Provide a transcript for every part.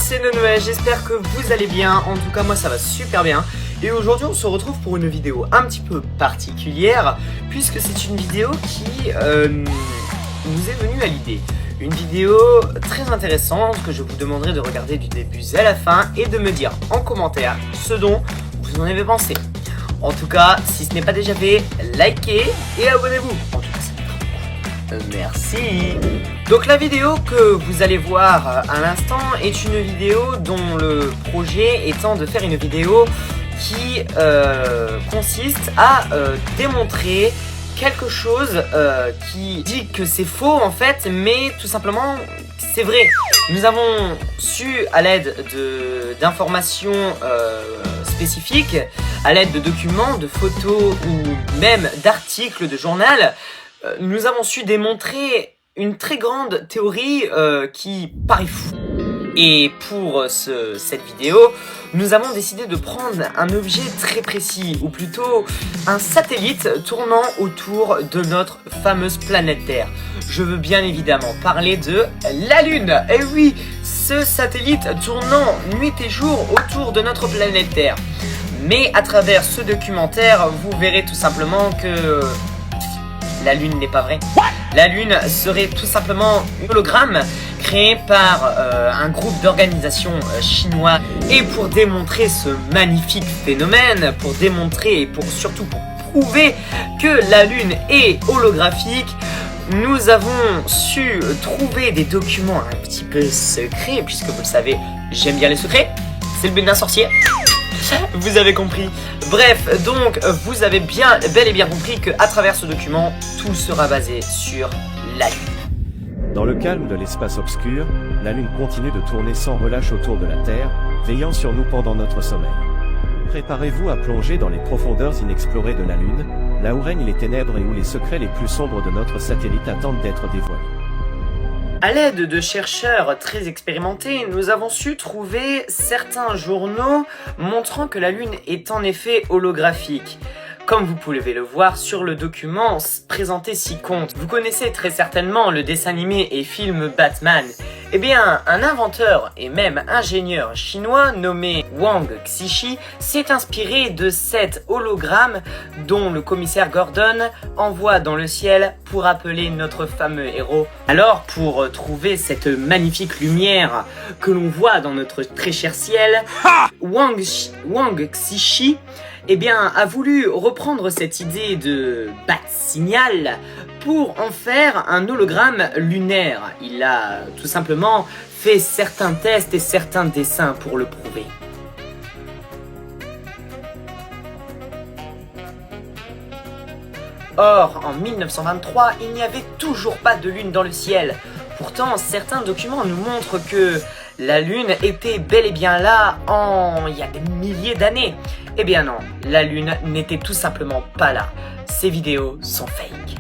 c'est Nonoël, j'espère que vous allez bien, en tout cas moi ça va super bien. Et aujourd'hui on se retrouve pour une vidéo un petit peu particulière, puisque c'est une vidéo qui nous est venue à l'idée. Une vidéo très intéressante que je vous demanderai de regarder du début à la fin et de me dire en commentaire ce dont vous en avez pensé. En tout cas, si ce n'est pas déjà fait, likez et abonnez-vous. En tout cas, ça m'aidera beaucoup. Merci. Donc la vidéo que vous allez voir à l'instant est une vidéo dont le projet étant de faire une vidéo qui consiste à démontrer quelque chose qui dit que c'est faux en fait, mais tout simplement c'est vrai. Nous avons su à l'aide d'informations spécifiques, à l'aide de documents, de photos ou même d'articles de journal, nous avons su démontrer une très grande théorie qui paraît fou. Et pour cette vidéo, nous avons décidé de prendre un objet très précis, ou plutôt un satellite tournant autour de notre fameuse planète Terre. Je veux bien évidemment parler de la Lune. Et oui, ce satellite tournant nuit et jour autour de notre planète Terre. Mais à travers ce documentaire, vous verrez tout simplement que la Lune n'est pas vraie. La Lune serait tout simplement un hologramme créé par un groupe d'organisations chinois. Et pour démontrer ce magnifique phénomène, pour démontrer et surtout pour prouver que la Lune est holographique, nous avons su trouver des documents un petit peu secrets, puisque vous le savez, j'aime bien les secrets, c'est le but d'un sorcier. Vous avez compris. Bref, donc vous avez bel et bien compris qu'à travers ce document, tout sera basé sur la Lune. Dans le calme de l'espace obscur, la Lune continue de tourner sans relâche autour de la Terre, veillant sur nous pendant notre sommeil. Préparez-vous à plonger dans les profondeurs inexplorées de la Lune, là où règnent les ténèbres et où les secrets les plus sombres de notre satellite attendent d'être dévoilés. À l'aide de chercheurs très expérimentés, nous avons su trouver certains journaux montrant que la Lune est en effet holographique. Comme vous pouvez le voir sur le document présenté ci-contre, vous connaissez très certainement le dessin animé et film Batman. Eh bien, un inventeur et même ingénieur chinois nommé Wang Xishi s'est inspiré de cet hologramme dont le commissaire Gordon envoie dans le ciel pour appeler notre fameux héros. Alors, pour trouver cette magnifique lumière que l'on voit dans notre très cher ciel, Wang Xishi a voulu reprendre cette idée de bat-signal pour en faire un hologramme lunaire. Il a tout simplement fait certains tests et certains dessins pour le prouver. Or, en 1923, il n'y avait toujours pas de lune dans le ciel. Pourtant, certains documents nous montrent que la Lune était bel et bien là il y a des milliers d'années. Eh bien non, la Lune n'était tout simplement pas là. Ces vidéos sont fake.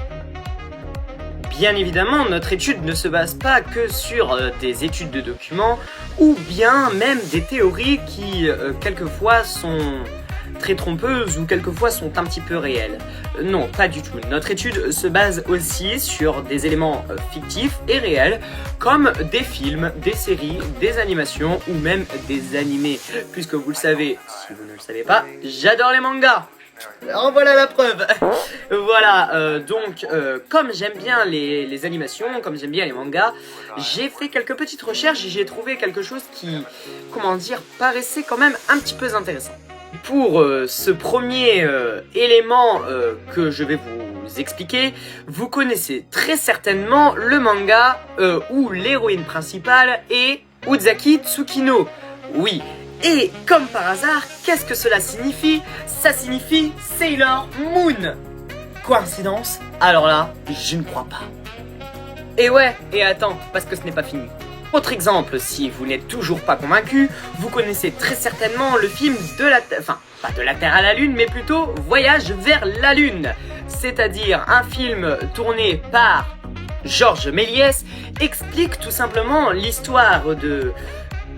Bien évidemment, notre étude ne se base pas que sur des études de documents ou bien même des théories qui quelquefois sont très trompeuses ou quelquefois sont un petit peu réelles. Non, pas du tout. Notre étude se base aussi sur des éléments fictifs et réels comme des films, des séries, des animations ou même des animés. Puisque vous le savez, si vous ne le savez pas, j'adore les mangas. En voilà la preuve. Voilà, donc comme j'aime bien les animations, comme j'aime bien les mangas, j'ai fait quelques petites recherches et j'ai trouvé quelque chose qui, paraissait quand même un petit peu intéressant. Pour ce premier élément que je vais vous expliquer, vous connaissez très certainement le manga où l'héroïne principale est Uzaki Tsukino. Oui. Et comme par hasard, qu'est-ce que cela signifie? Ça signifie Sailor Moon. Coïncidence? Alors là, je ne crois pas. Et ouais, et attends, parce que ce n'est pas fini. Autre exemple, si vous n'êtes toujours pas convaincu, vous connaissez très certainement le film de la Terre, enfin, pas de la Terre à la Lune, mais plutôt Voyage vers la Lune. C'est-à-dire un film tourné par Georges Méliès, explique tout simplement l'histoire de,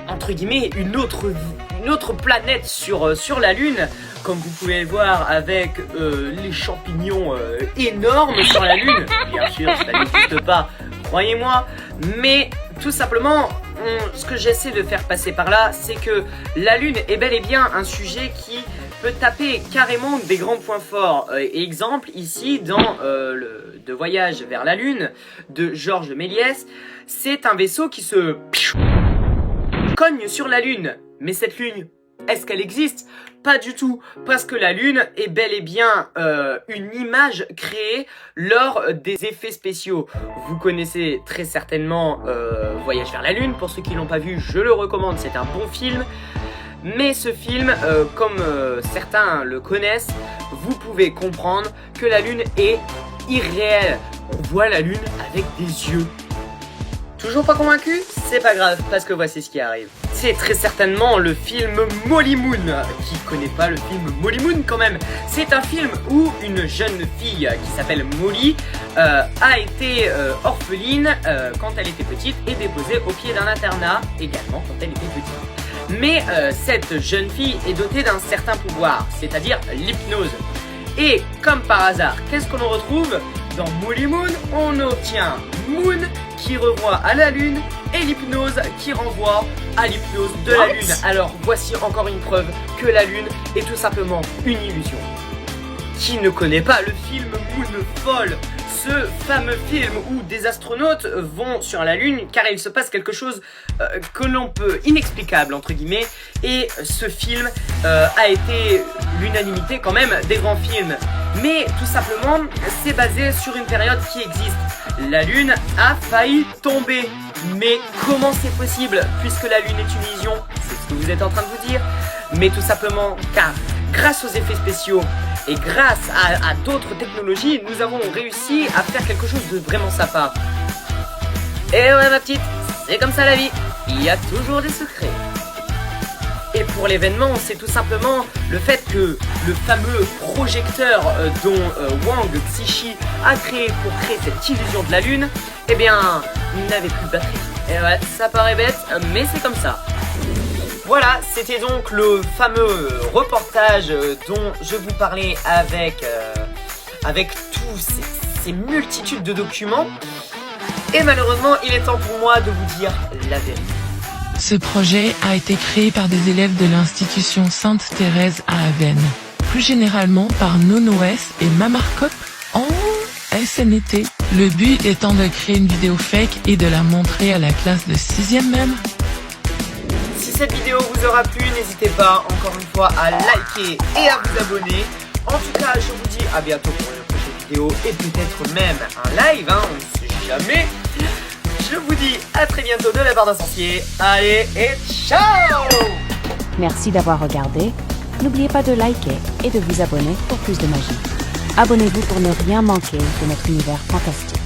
entre guillemets, une autre planète sur la Lune, comme vous pouvez le voir avec les champignons énormes sur la Lune. Bien sûr, ça n'existe pas, croyez-moi, mais tout simplement, ce que j'essaie de faire passer par là, c'est que la Lune est bel et bien un sujet qui peut taper carrément des grands points forts. Exemple, ici, dans le De Voyage vers la Lune de Georges Méliès, c'est un vaisseau qui se cogne sur la Lune. Mais cette Lune, est-ce qu'elle existe? Pas du tout, parce que la Lune est bel et bien une image créée lors des effets spéciaux. Vous connaissez très certainement Voyage vers la Lune, pour ceux qui l'ont pas vu, je le recommande, c'est un bon film. Mais ce film, comme certains le connaissent, vous pouvez comprendre que la Lune est irréelle. On voit la Lune avec des yeux. Toujours pas convaincu? C'est pas grave, parce que voici ce qui arrive. C'est très certainement le film Molly Moon. Qui connaît pas le film Molly Moon quand même? C'est un film où une jeune fille qui s'appelle Molly a été orpheline quand elle était petite et déposée au pied d'un internat également quand elle était petite. Mais cette jeune fille est dotée d'un certain pouvoir, c'est-à-dire l'hypnose. Et comme par hasard, qu'est-ce qu'on retrouve? Dans Molly Moon, on obtient Moon qui renvoie à la Lune et l'hypnose qui renvoie à l'hypnose de la Lune. Alors voici encore une preuve que la Lune est tout simplement une illusion. Qui ne connaît pas le film Moonfall, ce fameux film où des astronautes vont sur la Lune car il se passe quelque chose que l'on peut inexplicable entre guillemets, et ce film a été l'unanimité quand même des grands films. Mais tout simplement, c'est basé sur une période qui existe. La Lune a failli tomber. Mais comment c'est possible puisque la Lune est une illusion? C'est ce que vous êtes en train de vous dire. Mais tout simplement car grâce aux effets spéciaux et grâce à d'autres technologies, nous avons réussi à faire quelque chose de vraiment sympa. Et ouais ma petite, c'est comme ça la vie. Il y a toujours des secrets. Et pour l'événement, c'est tout simplement le fait que le fameux projecteur dont Wang Xishi a créé pour créer cette illusion de la Lune, eh bien, n'avait plus de batterie. Et ouais, ça paraît bête, mais c'est comme ça. Voilà, c'était donc le fameux reportage dont je vous parlais avec tous ces multitudes de documents. Et malheureusement, il est temps pour moi de vous dire la vérité. Ce projet a été créé par des élèves de l'institution Sainte-Thérèse à Avène. Plus généralement par NoNoS et Mamarcop en SNET. Le but étant de créer une vidéo fake et de la montrer à la classe de 6e même. Si cette vidéo vous aura plu, n'hésitez pas encore une fois à liker et à vous abonner. En tout cas, je vous dis à bientôt pour une prochaine vidéo et peut-être même un live, hein, on ne sait jamais. Je vous dis à très bientôt de la part d'un sorcier. Allez et ciao! Merci d'avoir regardé. N'oubliez pas de liker et de vous abonner pour plus de magie. Abonnez-vous pour ne rien manquer de notre univers fantastique.